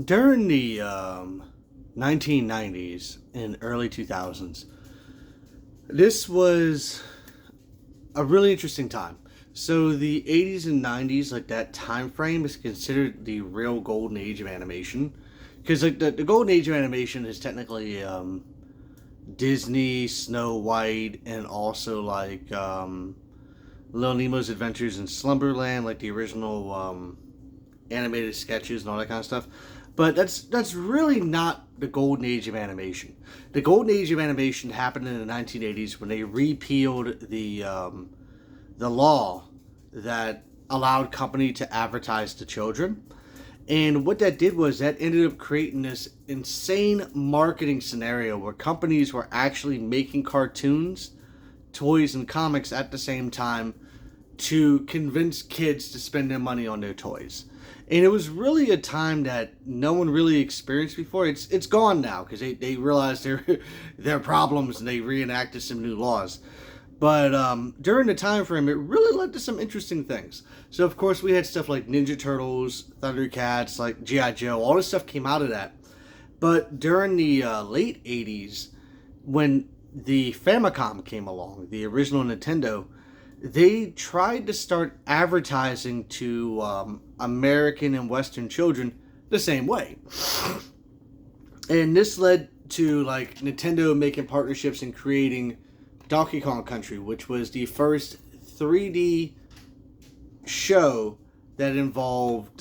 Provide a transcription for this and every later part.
During the 1990s and early 2000s, this was a really interesting time. So the 80s and 90s, like that time frame, is considered the real golden age of animation. Because like the golden age of animation is technically Disney, Snow White, and also like Little Nemo's Adventures in Slumberland, like the original animated sketches and all that kind of stuff. But that's really not the golden age of animation. The golden age of animation happened in the 1980s when they repealed the law that allowed company to advertise to children. And what that did was that ended up creating this insane marketing scenario where companies were actually making cartoons, toys, and comics at the same time to convince kids to spend their money on their toys. And it was really a time that no one really experienced before. It's gone now because they realized their problems and they reenacted some new laws. But during the time frame, it really led to some interesting things. So of course we had stuff like Ninja Turtles, Thundercats, like GI Joe. All this stuff came out of that. But during the late '80s, when the Famicom came along, the original Nintendo, they tried to start advertising to American and Western children the same way. And this led to like Nintendo making partnerships and creating Donkey Kong Country, which was the first 3D show that involved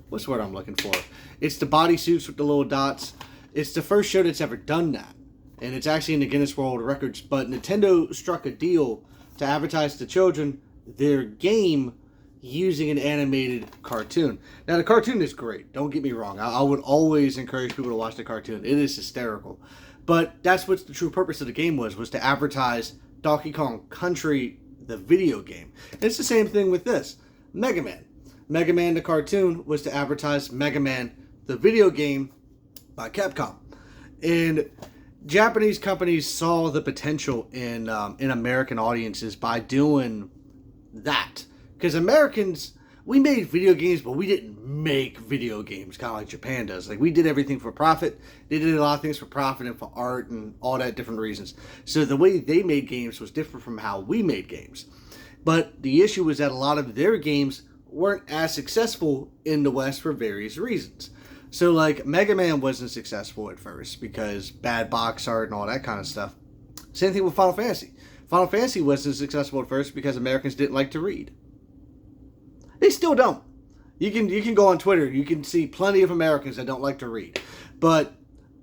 what's the word I'm looking for? It's the bodysuits with the little dots. It's the first show that's ever done that, and it's actually in the Guinness World Records. But Nintendo struck a deal to advertise to children their game using an animated cartoon. Now the cartoon is great. Don't get me wrong. I would always encourage people to watch the cartoon. It is hysterical. But that's what the true purpose of the game was to advertise Donkey Kong Country, the video game. And it's the same thing with this. Mega Man. Mega Man, the cartoon, was to advertise Mega Man, the video game by Capcom. And Japanese companies saw the potential in American audiences by doing that. Because Americans, we made video games, but we didn't make video games, kind of like Japan does. Like, we did everything for profit. They did a lot of things for profit and for art and all that different reasons. So the way they made games was different from how we made games. But the issue was that a lot of their games weren't as successful in the West for various reasons. So, like, Mega Man wasn't successful at first because bad box art and all that kind of stuff. Same thing with Final Fantasy. Final Fantasy wasn't successful at first because Americans didn't like to read. They still don't. You can go on Twitter. You can see plenty of Americans that don't like to read, but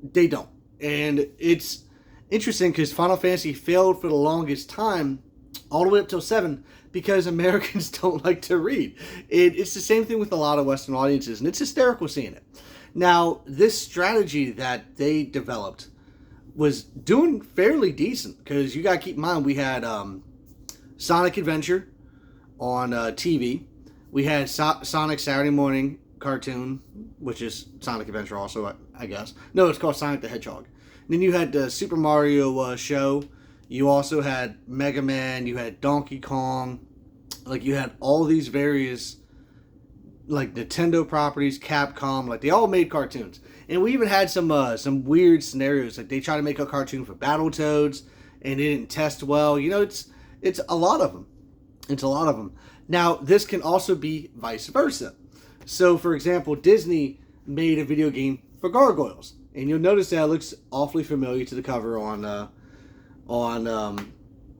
they don't. And it's interesting because Final Fantasy failed for the longest time, all the way up till 7, because Americans don't like to read. It's the same thing with a lot of Western audiences, and it's hysterical seeing it. Now, this strategy that they developed was doing fairly decent because you got to keep in mind we had Sonic Adventure on TV. We had Sonic Saturday Morning cartoon, which is Sonic Adventure also, I guess. No, it's called Sonic the Hedgehog. And then you had the Super Mario show. You also had Mega Man. You had Donkey Kong. Like, you had all these various, like, Nintendo properties, Capcom. Like, they all made cartoons. And we even had some weird scenarios. Like, they tried to make a cartoon for Battletoads, and it didn't test well. You know, it's a lot of them. It's a lot of them. Now, this can also be vice versa. So, for example, Disney made a video game for gargoyles. And you'll notice that it looks awfully familiar to the cover on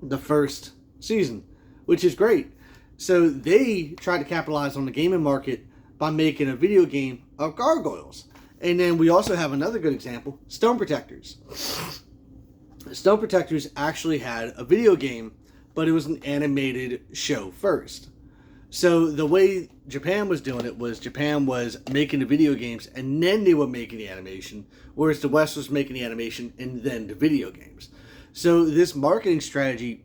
the first season, which is great. So, they tried to capitalize on the gaming market by making a video game of gargoyles. And then we also have another good example, Stone Protectors. Stone Protectors actually had a video game, but it was an animated show first. So the way Japan was doing it was Japan was making the video games and then they were making the animation, whereas the West was making the animation and then the video games. So this marketing strategy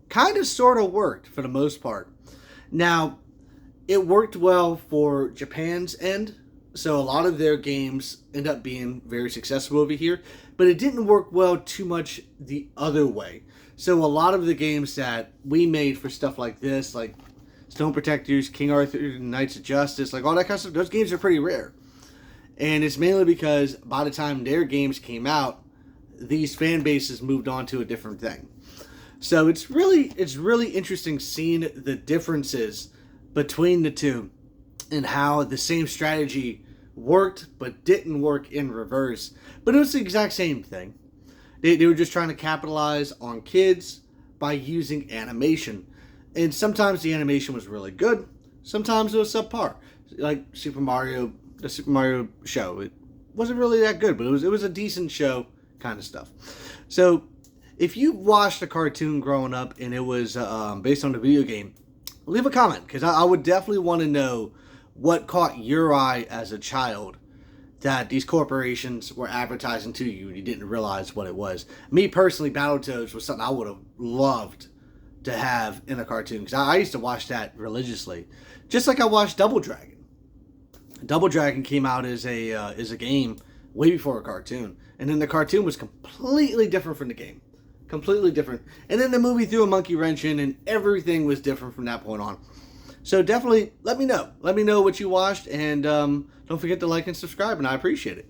kind of sort of worked for the most part. Now, it worked well for Japan's end, so a lot of their games end up being very successful over here, but it didn't work well too much the other way. So a lot of the games that we made for stuff like this, like Stone Protectors, King Arthur, Knights of Justice, like all that kind of stuff. Those games are pretty rare. And it's mainly because by the time their games came out, these fan bases moved on to a different thing. So it's really interesting seeing the differences between the two and how the same strategy worked but didn't work in reverse. But it was the exact same thing. They were just trying to capitalize on kids by using animation. And sometimes the animation was really good. Sometimes it was subpar. Like the Super Mario show. It wasn't really that good, but it was a decent show kind of stuff. So if you watched a cartoon growing up and it was based on the video game, leave a comment, because I would definitely want to know what caught your eye as a child that these corporations were advertising to you and you didn't realize what it was. Me personally, Battletoads was something I would have loved to have in a cartoon, because I used to watch that religiously, just like I watched Double Dragon. Double Dragon came out as a game way before a cartoon, and then the cartoon was completely different from the game. Completely different. And then the movie threw a monkey wrench in, and everything was different from that point on. So definitely let me know. Let me know what you watched, and don't forget to like and subscribe, and I appreciate it.